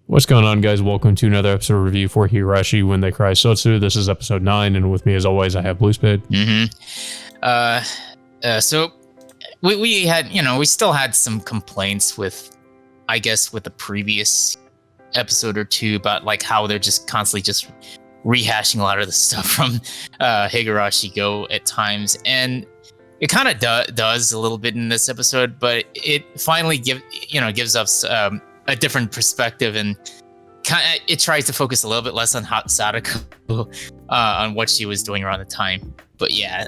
What's going on, guys? Welcome to another episode of review for Higurashi When They Cry Sotsu. This is episode 9, and with me, as always, I have Bluespid. So we had, we still had some complaints with the previous episode or two about like how they're just constantly just rehashing a lot of the stuff from Higurashi Go at times, and it kind of does a little bit in this episode, but it finally gives us a different perspective, and it tries to focus a little bit less on Sadako on what she was doing around the time. But yeah,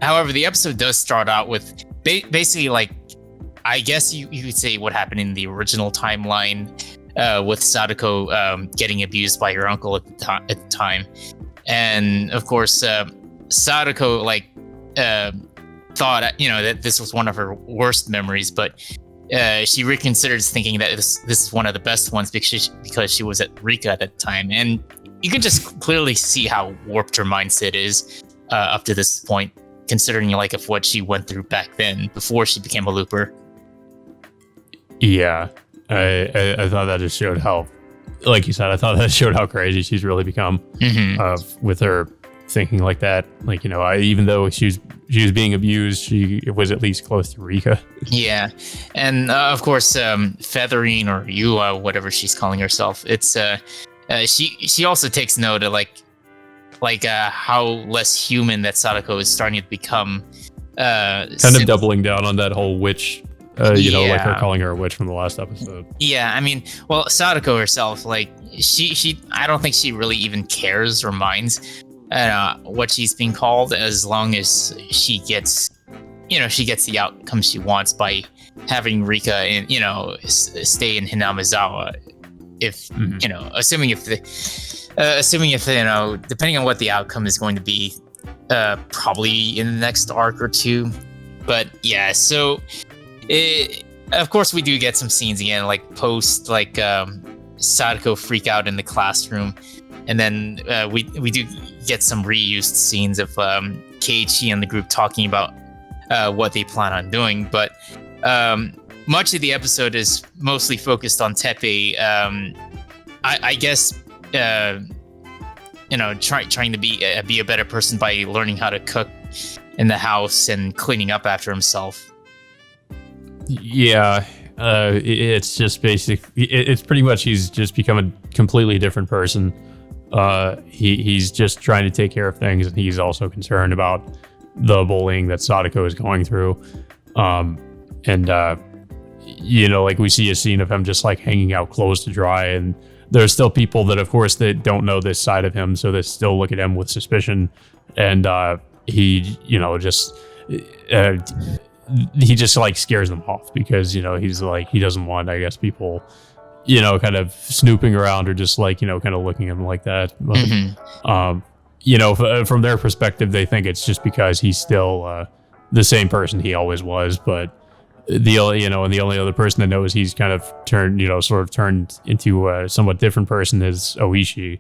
however, the episode does start out with basically like, I guess you could say what happened in the original timeline with Sadako getting abused by her uncle at the time, and of course Sadako thought that this was one of her worst memories, but she reconsiders thinking that this is one of the best ones because she was at Rika at that time, and you can just clearly see how warped her mindset is up to this point, considering of what she went through back then before she became a looper. Yeah, I thought that just showed how, like you said, I thought that showed how crazy she's really become with her thinking like that. Even though she was being abused, she was at least close to Rika. Yeah, and of course, Featherine or Yua, whatever she's calling herself, it's she also takes note of how less human that Sadako is starting to become. Kind of doubling down on that whole witch. Like her calling her a witch from the last episode. Yeah, I mean, well, Sadako herself, she I don't think she really even cares or minds what she's being called, as long as she gets the outcome she wants by having Rika and stay in Hinamizawa. If assuming if depending on what the outcome is going to be, probably in the next arc or two. But yeah, so of course we do get some scenes again, post Sadako freak out in the classroom. And then we do get some reused scenes of Keiichi and the group talking about what they plan on doing. But much of the episode is mostly focused on Teppei. I guess trying to be a better person by learning how to cook in the house and cleaning up after himself. Yeah, it's just it's pretty much he's just become a completely different person. He's just trying to take care of things, and he's also concerned about the bullying that Sadako is going through. We see a scene of him just hanging out clothes to dry, and there's still people that, of course, that don't know this side of him, so they still look at him with suspicion. And he just scares them off because he's he doesn't want, I guess, people kind of snooping around or just kind of looking at him like that. But, from their perspective, they think it's just because he's still the same person he always was. But the only other person that knows he's kind of turned into a somewhat different person is Oishi.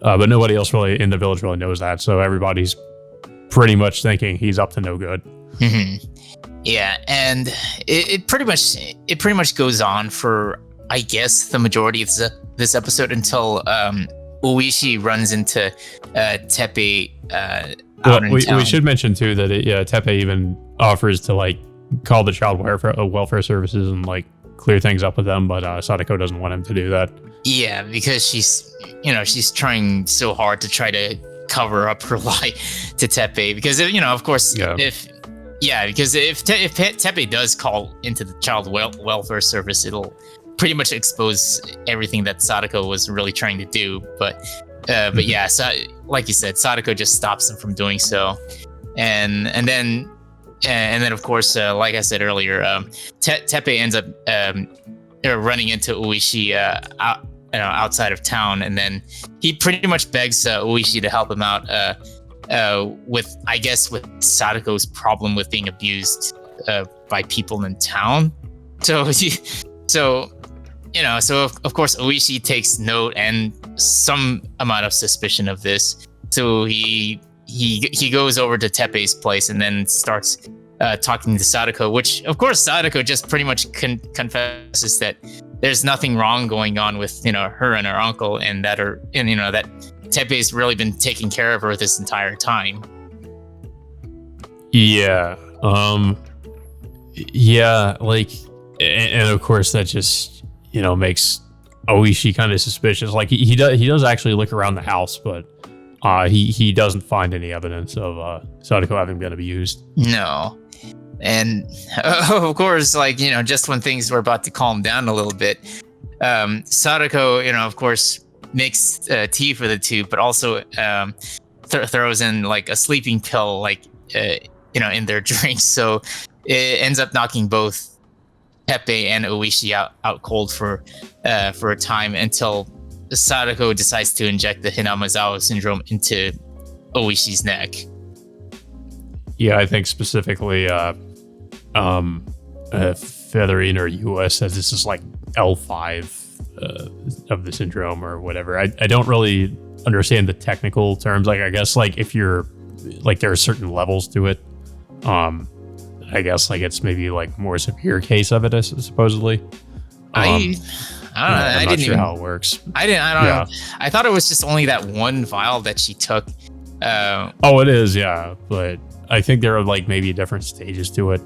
But nobody else really in the village really knows that. So everybody's pretty much thinking he's up to no good. Yeah, and it pretty much goes on for, I guess, the majority of this episode until Oishi runs into Teppei out in town. We should mention too that Teppei even offers to call the child welfare services and clear things up with them, but Sadako doesn't want him to do that. Yeah, because she's trying so hard to try to cover up her lie to Teppei, because of course because if Teppei does call into the child welfare service, it'll pretty much expose everything that Sadako was really trying to do. But yeah, so, like you said, Sadako just stops him from doing so, and then of course, like I said earlier, Teppei ends up running into Oishi outside of town, and then he pretty much begs Oishi to help him out with Sadako's problem with being abused by people in town. So of course Oishi takes note and some amount of suspicion of this. So he goes over to Teppei's place and then starts talking to Sadako, which of course Sadako just pretty much confesses that there's nothing wrong going on with her and her uncle, and that Teppei's really been taking care of her this entire time. Yeah. Yeah, like, and of course that just makes Oishi kind of suspicious. Like he does actually look around the house, but he doesn't find any evidence of Sadako having been abused. No. And of course, like, just when things were about to calm down a little bit, Sadako, of course, makes tea for the two, but also throws in like a sleeping pill, like, in their drink. So it ends up knocking both Teppei and Oishi out cold for a time, until Sadako decides to inject the Hinamizawa syndrome into Oishi's neck. Yeah, I think specifically Featherine or US says this is like L5 of the syndrome or whatever. I don't really understand the technical terms. Like, I guess like if you're like, there are certain levels to it. I guess like it's maybe like more severe case of it, supposedly. I don't know. I'm not sure how it works. I don't know. I thought it was just only that one vial that she took. Oh, it is, yeah. But I think there are like maybe different stages to it.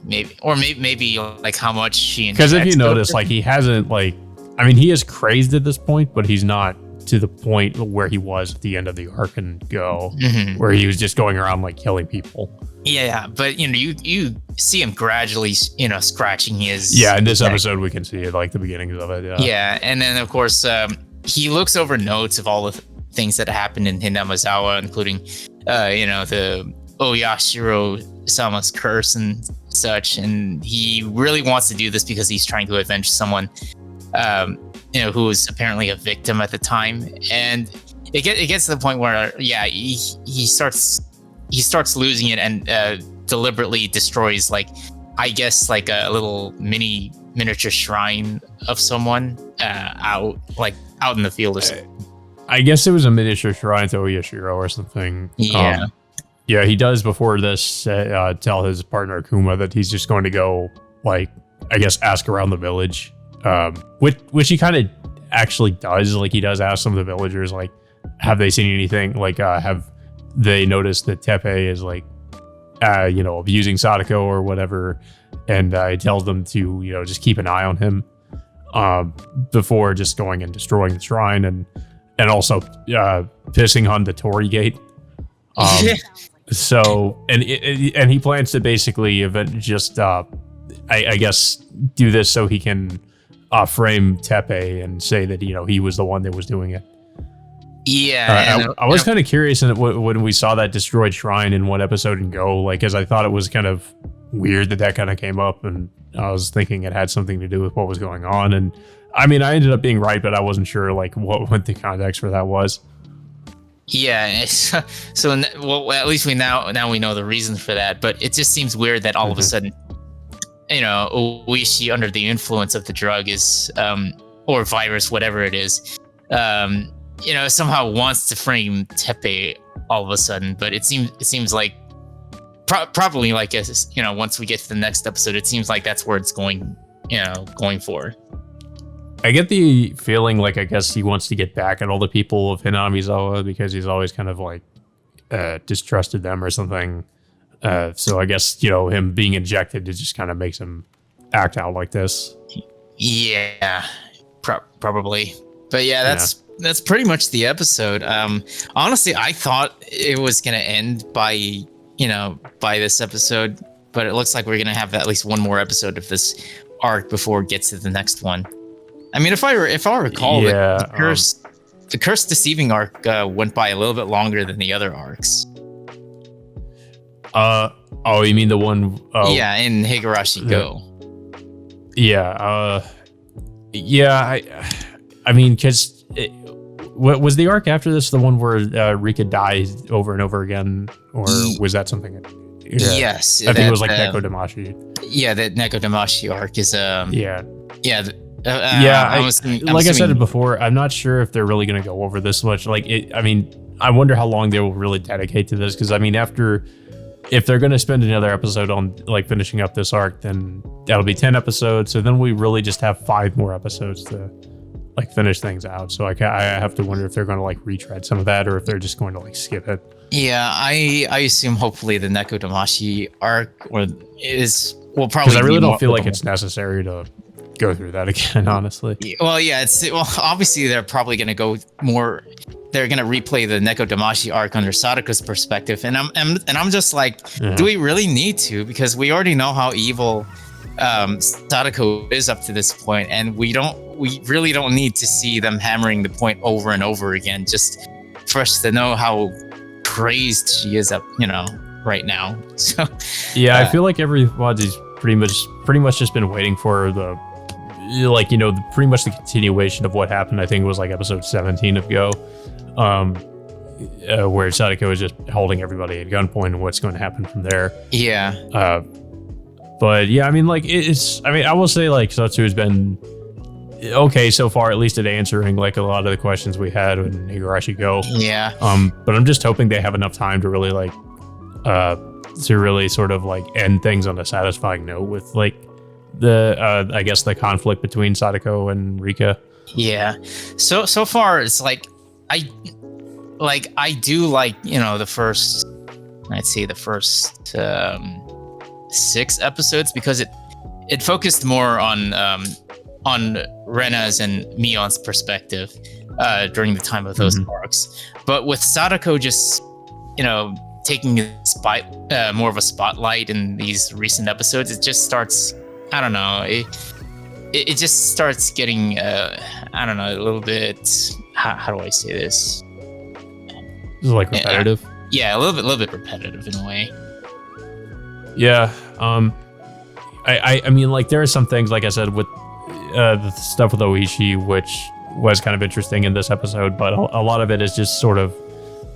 Maybe like how much she injects. Because if you notice, like, he hasn't, like, I mean, he is crazed at this point, but he's not to the point where he was at the end of the arc and Go, where he was just going around like killing people. Yeah, but you see him gradually, scratching his. Yeah, in this episode we can see it, like the beginnings of it. Yeah, and then of course he looks over notes of all the things that happened in Hinamizawa, including the Oyashiro-sama's curse and such, and he really wants to do this because he's trying to avenge someone who was apparently a victim at the time. And it gets to the point where he starts losing it and deliberately destroys, like, I guess like a little miniature shrine of someone out in the field or something. I guess it was a miniature shrine to Oyashiro or something. Yeah. Yeah, he does before this tell his partner Kuma that he's just going to go, like, I guess ask around the village, which he kind of actually does. Like, he does ask some of the villagers, like, have they seen anything? Like, have they noticed that Teppei is like, abusing Sadako or whatever? And he tells them to, just keep an eye on him before just going and destroying the shrine and also pissing on the Torii Gate. So, and he plans to basically I guess do this so he can frame Teppei and say that he was the one that was doing it. Yeah, I was kind of curious when we saw that destroyed shrine in one episode and Go, like, because I thought it was kind of weird that kind of came up, and I was thinking it had something to do with what was going on. And I mean, I ended up being right, but I wasn't sure like what the context for that was. Yeah, so at least we now we know the reason for that, but it just seems weird that all of a sudden, Oishi, under the influence of the drug is or virus, whatever it is, somehow wants to frame Teppei all of a sudden. But it seems like probably like once we get to the next episode, it seems like that's where it's going for. I get the feeling like, I guess he wants to get back at all the people of Hinamizawa because he's always kind of like distrusted them or something. So I guess, him being injected, it just kind of makes him act out like this. Yeah, probably. But yeah, that's pretty much the episode. Honestly, I thought it was going to end by this episode, but it looks like we're going to have at least one more episode of this arc before it gets to the next one. I mean, if I recall, the Curse Deceiving arc went by a little bit longer than the other arcs. Oh, you mean the one? In Higurashi Go. Yeah. I mean, because was the arc after this the one where Rika dies over and over again, or was that something? Yeah. Yes, I think it was like Neko Damashi. Yeah, that Neko Damashi arc is I said before, I'm not sure if they're really going to go over this much. Like, I mean, I wonder how long they will really dedicate to this, because I mean, after if they're going to spend another episode on like finishing up this arc, then that'll be 10 episodes. So then we really just have 5 more episodes to like finish things out. So I have to wonder if they're going to like retread some of that, or if they're just going to like skip it. Yeah, I assume hopefully the Neko Damashi arc will probably. Because I really don't feel like it's necessary to go through that again, honestly. Well, yeah, obviously they're probably going to go more. They're going to replay the Neko Damashi arc under Sadako's perspective, and I'm just like, do we really need to? Because we already know how evil Sadako is up to this point, and we really don't need to see them hammering the point over and over again, just for us to know how crazed she is up, right now. So yeah, I feel like everybody's pretty much just been waiting for the pretty much the continuation of what happened. I think it was like episode 17 of Go, where Sadako is just holding everybody at gunpoint and what's going to happen from there. Yeah. But yeah, I mean, like I will say like Sotsu has been okay so far, at least at answering like a lot of the questions we had when Higurashi Go. Yeah. But I'm just hoping they have enough time to really like to really sort of like end things on a satisfying note with like the I guess the conflict between Sadako and Rika. Yeah. So far it's like I do like, the first, I'd say the first 6 episodes, because it focused more on Rena's and Mion's perspective during the time of those arcs. But with Sadako just, taking more of a spotlight in these recent episodes, it just starts, I don't know, it just starts getting, I don't know, a little bit, how do I say this? Is it like repetitive? Yeah, a little bit repetitive in a way. Yeah. I mean, like there are some things, like I said, with the stuff with Oishi, which was kind of interesting in this episode, but a lot of it is just sort of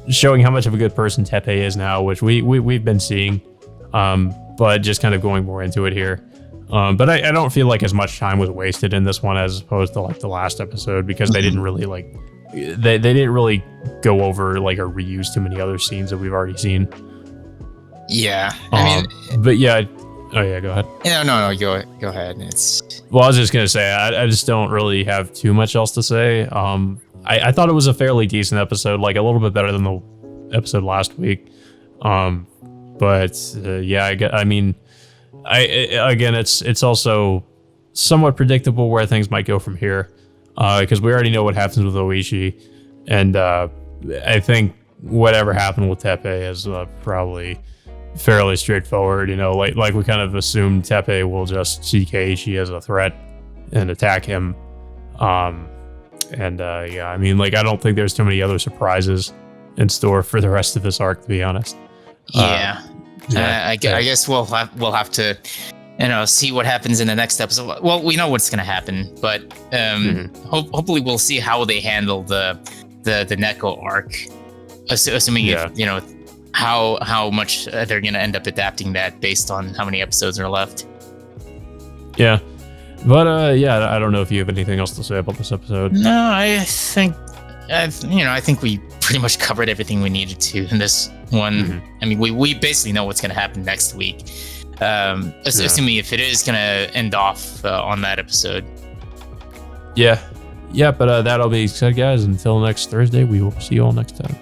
showing how much of a good person Teppei is now, which we've been seeing, but just kind of going more into it here. But I don't feel like as much time was wasted in this one as opposed to like the last episode, because they didn't really like they didn't really go over like or reuse too many other scenes that we've already seen. Yeah, I mean, but yeah. Oh yeah, go ahead. No, go ahead. Well, I was just gonna say I just don't really have too much else to say. I thought it was a fairly decent episode, like a little bit better than the episode last week. But yeah, again, it's also somewhat predictable where things might go from here, because we already know what happens with Oishi, and I think whatever happened with Teppei is probably fairly straightforward. Like we kind of assumed Teppei will just see Keiichi as a threat and attack him. Yeah, I mean, like I don't think there's too many other surprises in store for the rest of this arc, to be honest. Yeah. I guess we'll have to, see what happens in the next episode. Well, we know what's going to happen, but hopefully we'll see how they handle the Neko arc, assuming if, how much they're going to end up adapting that based on how many episodes are left. Yeah. But I don't know if you have anything else to say about this episode. No, I think we pretty much covered everything we needed to in this one. I mean, we basically know what's going to happen next week, assuming if it is going to end off on that episode. Yeah, but that'll be said, guys. Until next Thursday, we will see you all next time.